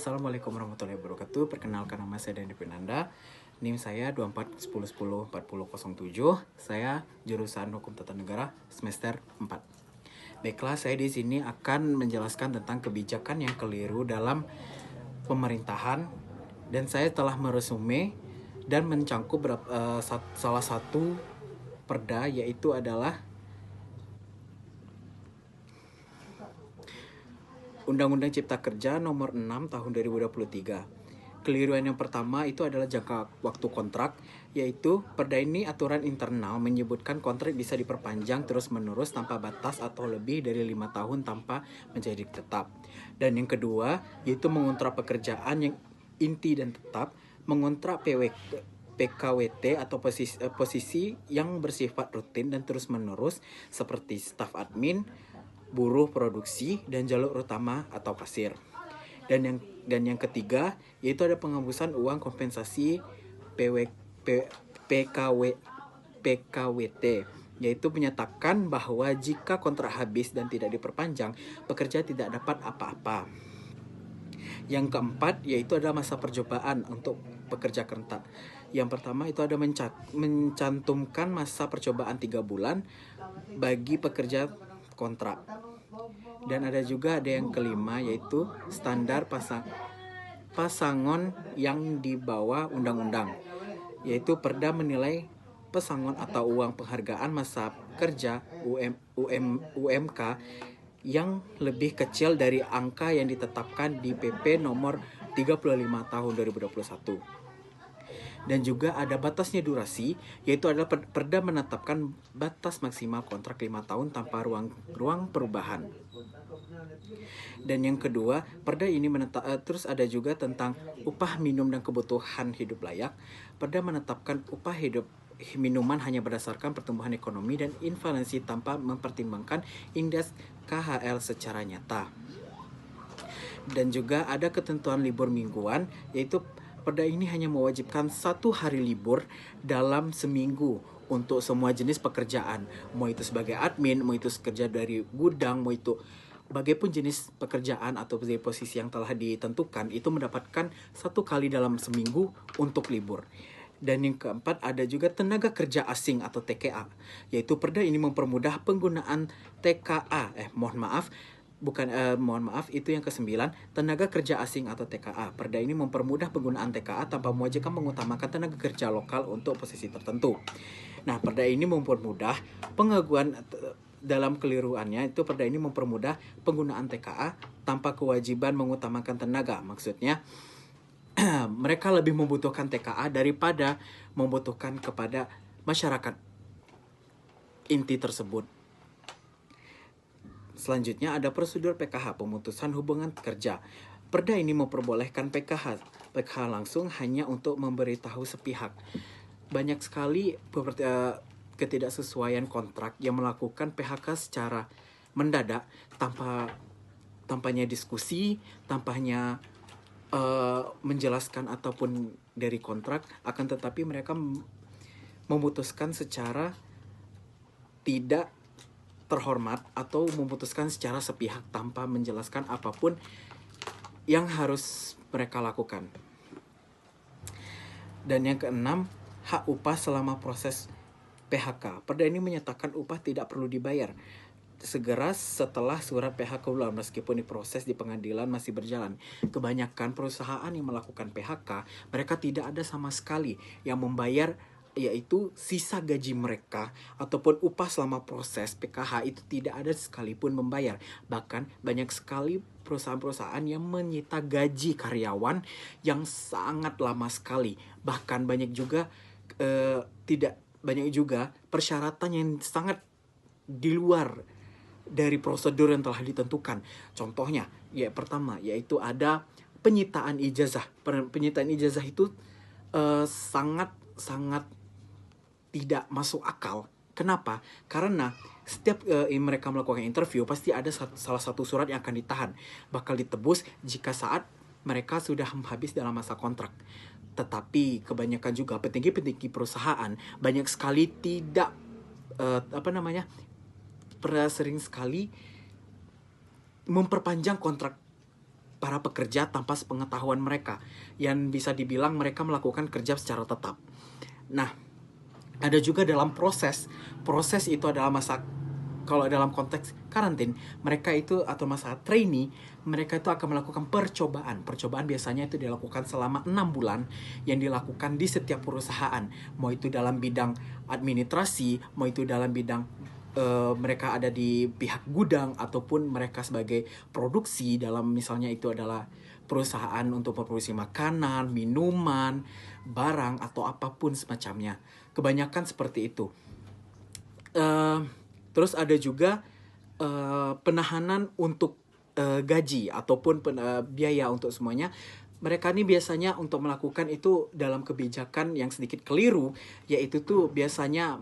Assalamualaikum warahmatullahi wabarakatuh. Perkenalkan, nama saya Dandi Pinanda. NIM saya 2410104007. Saya jurusan Hukum Tata Negara semester 4. Baiklah, saya di sini akan menjelaskan tentang kebijakan yang keliru dalam pemerintahan, dan saya telah meresume dan mencangkup salah satu perda, yaitu adalah Undang-Undang Cipta Kerja Nomor 6 Tahun 2023. Keliruan yang pertama itu adalah jangka waktu kontrak, yaitu perda ini aturan internal menyebutkan kontrak bisa diperpanjang terus-menerus tanpa batas atau lebih dari 5 tahun tanpa menjadi tetap. Dan yang kedua, yaitu mengontrak pekerjaan yang inti dan tetap, mengontrak PKWT atau posisi yang bersifat rutin dan terus-menerus seperti staf admin, buruh produksi, dan jalur utama atau kasir. Dan yang ketiga, yaitu ada penghapusan uang kompensasi PKWT, yaitu menyatakan bahwa jika kontrak habis dan tidak diperpanjang, pekerja tidak dapat apa-apa. Yang keempat, yaitu ada masa percobaan untuk pekerja rentak. Yang pertama itu ada mencantumkan masa percobaan 3 bulan bagi pekerja kontrak. Dan ada yang kelima, yaitu standar pasangon yang di bawah undang-undang, yaitu perda menilai pesangon atau uang penghargaan masa kerja UMK yang lebih kecil dari angka yang ditetapkan di PP nomor 35 tahun 2021. Dan juga ada batasnya durasi, yaitu adalah perda menetapkan batas maksimal kontrak 5 tahun tanpa ruang perubahan. Dan yang kedua, perda ini terus ada juga tentang upah minimum dan kebutuhan hidup layak. Perda menetapkan upah hidup minuman hanya berdasarkan pertumbuhan ekonomi dan inflasi tanpa mempertimbangkan indeks KHL secara nyata. Dan juga ada ketentuan libur mingguan, yaitu perda ini hanya mewajibkan 1 hari libur dalam seminggu untuk semua jenis pekerjaan, mau itu sebagai admin, mau itu kerja dari gudang, mau itu bagaimanapun jenis pekerjaan atau posisi yang telah ditentukan, itu mendapatkan 1 kali dalam seminggu untuk libur. Dan yang keempat, ada juga tenaga kerja asing atau TKA, yaitu perda ini mempermudah penggunaan TKA. Mohon maaf, itu yang kesembilan, tenaga kerja asing atau TKA. Perda ini mempermudah penggunaan TKA tanpa mewajibkan mengutamakan tenaga kerja lokal untuk posisi tertentu. Nah, perda ini mempermudah pengakuan dalam keliruannya, itu perda ini mempermudah penggunaan TKA tanpa kewajiban mengutamakan tenaga. Maksudnya, mereka lebih membutuhkan TKA daripada membutuhkan kepada masyarakat inti tersebut. Selanjutnya ada prosedur PKH, pemutusan hubungan kerja. Perda ini memperbolehkan PKH langsung hanya untuk memberitahu sepihak. Banyak sekali ketidaksesuaian kontrak yang melakukan PHK secara mendadak tampaknya diskusi, tampaknya menjelaskan ataupun dari kontrak, akan tetapi mereka memutuskan secara tidak terhormat atau memutuskan secara sepihak tanpa menjelaskan apapun yang harus mereka lakukan. Dan yang keenam, hak upah selama proses PHK. Perda ini menyatakan upah tidak perlu dibayar segera setelah surat PHK keluar, meskipun proses di pengadilan masih berjalan. Kebanyakan perusahaan yang melakukan PHK, mereka tidak ada sama sekali yang membayar, yaitu sisa gaji mereka ataupun upah selama proses PKH itu tidak ada sekalipun membayar. Bahkan banyak sekali perusahaan-perusahaan yang menyita gaji karyawan yang sangat lama sekali. Bahkan banyak juga persyaratan yang sangat di luar dari prosedur yang telah ditentukan. Contohnya, pertama yaitu ada penyitaan ijazah. Penyitaan ijazah itu sangat tidak masuk akal. Kenapa? Karena setiap mereka melakukan interview, pasti ada salah satu surat yang akan ditahan, bakal ditebus jika saat mereka sudah habis dalam masa kontrak. Tetapi kebanyakan juga petinggi-petinggi perusahaan banyak sekali tidak sering sekali memperpanjang kontrak para pekerja tanpa sepengetahuan mereka, yang bisa dibilang mereka melakukan kerja secara tetap. Nah, ada juga dalam proses itu adalah masa, kalau dalam konteks karantin, mereka itu atau masa trainee, mereka itu akan melakukan percobaan. Percobaan biasanya itu dilakukan selama 6 bulan yang dilakukan di setiap perusahaan. Mau itu dalam bidang administrasi, mau itu dalam bidang mereka ada di pihak gudang, ataupun mereka sebagai produksi dalam, misalnya itu adalah perusahaan untuk memproduksi makanan, minuman, barang, atau apapun semacamnya. Kebanyakan seperti itu. Terus ada juga penahanan untuk gaji ataupun biaya untuk semuanya. Mereka ini biasanya untuk melakukan itu dalam kebijakan yang sedikit keliru, yaitu tuh biasanya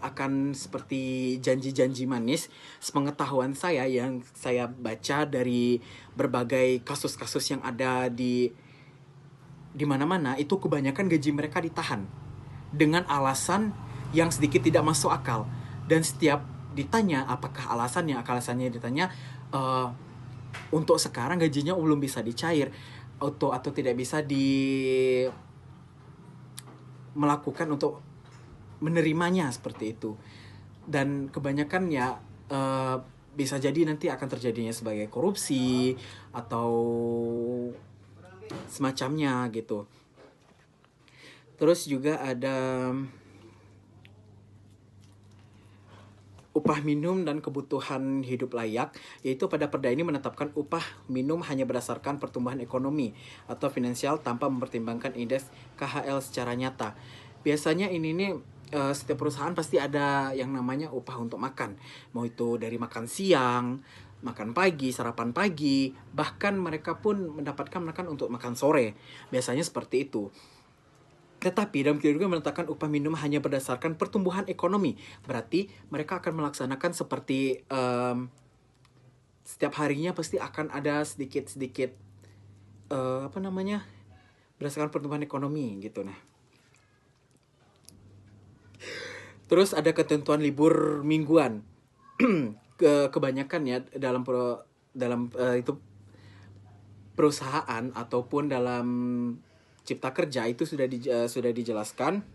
akan seperti janji-janji manis. Sepengetahuan saya, yang saya baca dari berbagai kasus-kasus yang ada di mana-mana, itu kebanyakan gaji mereka ditahan dengan alasan yang sedikit tidak masuk akal. Dan setiap ditanya apakah alasannya ditanya, untuk sekarang gajinya belum bisa dicair atau tidak bisa melakukan untuk menerimanya, seperti itu. Dan kebanyakan ya bisa jadi nanti akan terjadinya sebagai korupsi atau semacamnya gitu. Terus juga ada upah minum dan kebutuhan hidup layak, yaitu pada perda ini menetapkan upah minum hanya berdasarkan pertumbuhan ekonomi atau finansial tanpa mempertimbangkan indeks KHL secara nyata. Biasanya ini nih setiap perusahaan pasti ada yang namanya upah untuk makan. Mau itu dari makan siang, makan pagi, sarapan pagi, bahkan mereka pun mendapatkan makan untuk makan sore. Biasanya seperti itu. Tetapi dalam ketentuan menetapkan upah minimum hanya berdasarkan pertumbuhan ekonomi. Berarti mereka akan melaksanakan seperti setiap harinya pasti akan ada sedikit-sedikit berdasarkan pertumbuhan ekonomi gitu. Nah, terus ada ketentuan libur mingguan. Kebanyakan ya dalam itu perusahaan ataupun dalam Cipta Kerja itu sudah dijelaskan.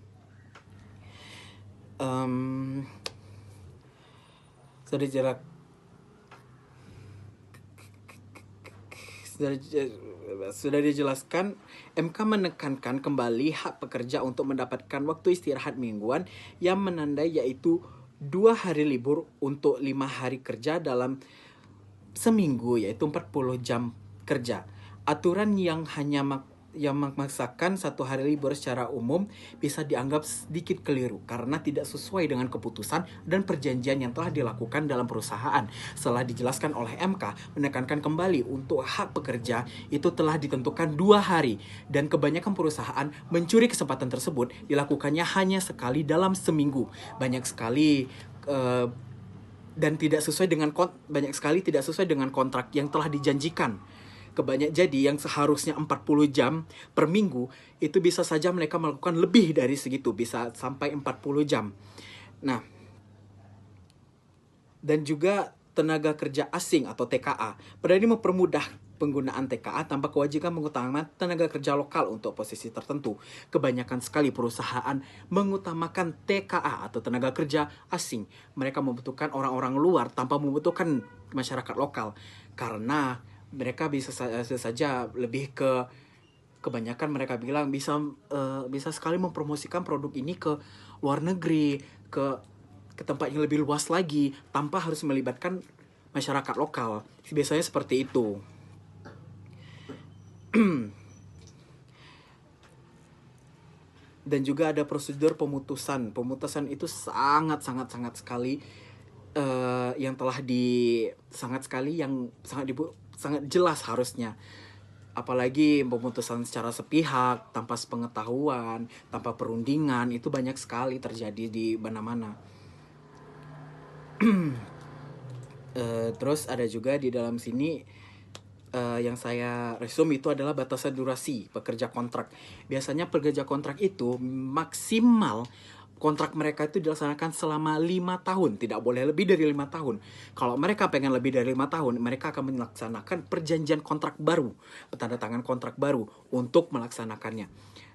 Sudah dijelaskan, MK menekankan kembali hak pekerja untuk mendapatkan waktu istirahat mingguan yang menandai, yaitu 2 hari libur untuk 5 hari kerja dalam seminggu, yaitu 40 jam kerja. Aturan yang hanya memaksakan 1 hari libur secara umum bisa dianggap sedikit keliru karena tidak sesuai dengan keputusan dan perjanjian yang telah dilakukan dalam perusahaan. Setelah dijelaskan oleh MK, menekankan kembali untuk hak pekerja itu telah ditentukan 2 hari, dan kebanyakan perusahaan mencuri kesempatan tersebut, dilakukannya hanya sekali dalam seminggu. Banyak sekali dan tidak sesuai dengan kontrak yang telah dijanjikan. Jadi yang seharusnya 40 jam per minggu, itu bisa saja mereka melakukan lebih dari segitu, bisa sampai 40 jam. Nah, dan juga tenaga kerja asing atau TKA. Perda ini mempermudah penggunaan TKA tanpa kewajiban mengutamakan tenaga kerja lokal untuk posisi tertentu. Kebanyakan sekali perusahaan mengutamakan TKA atau tenaga kerja asing. Mereka membutuhkan orang-orang luar tanpa membutuhkan masyarakat lokal, karena mereka bisa saja lebih ke kebanyakan mereka bilang bisa sekali mempromosikan produk ini ke luar negeri, ke tempat yang lebih luas lagi tanpa harus melibatkan masyarakat lokal. Biasanya seperti itu. Dan juga ada prosedur pemutusan. Pemutusan itu sangat sekali yang telah sangat jelas harusnya. Apalagi pemutusan secara sepihak, tanpa sepengetahuan, tanpa perundingan, itu banyak sekali terjadi di mana-mana. Terus ada juga di dalam sini yang saya resume itu adalah batasan durasi pekerja kontrak. Biasanya pekerja kontrak itu maksimal kontrak mereka itu dilaksanakan selama 5 tahun, tidak boleh lebih dari 5 tahun. Kalau mereka pengen lebih dari 5 tahun, mereka akan melaksanakan perjanjian kontrak baru, tanda tangan kontrak baru untuk melaksanakannya.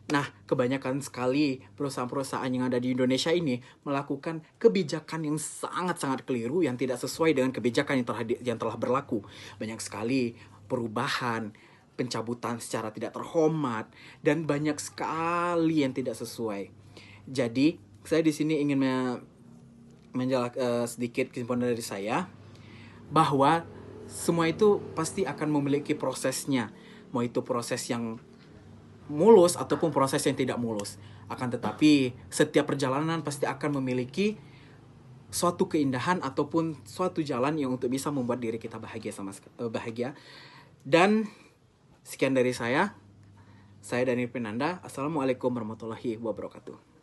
Nah, kebanyakan sekali perusahaan-perusahaan yang ada di Indonesia ini melakukan kebijakan yang sangat-sangat keliru, yang tidak sesuai dengan kebijakan yang telah berlaku. Banyak sekali perubahan, pencabutan secara tidak terhormat, dan banyak sekali yang tidak sesuai. Jadi, saya di sini ingin sedikit kesimpulan dari saya, bahwa semua itu pasti akan memiliki prosesnya. Mau itu proses yang mulus ataupun proses yang tidak mulus. Akan tetapi, setiap perjalanan pasti akan memiliki suatu keindahan ataupun suatu jalan yang untuk bisa membuat diri kita bahagia. Dan sekian dari saya Daniel Pinanda. Assalamualaikum warahmatullahi wabarakatuh.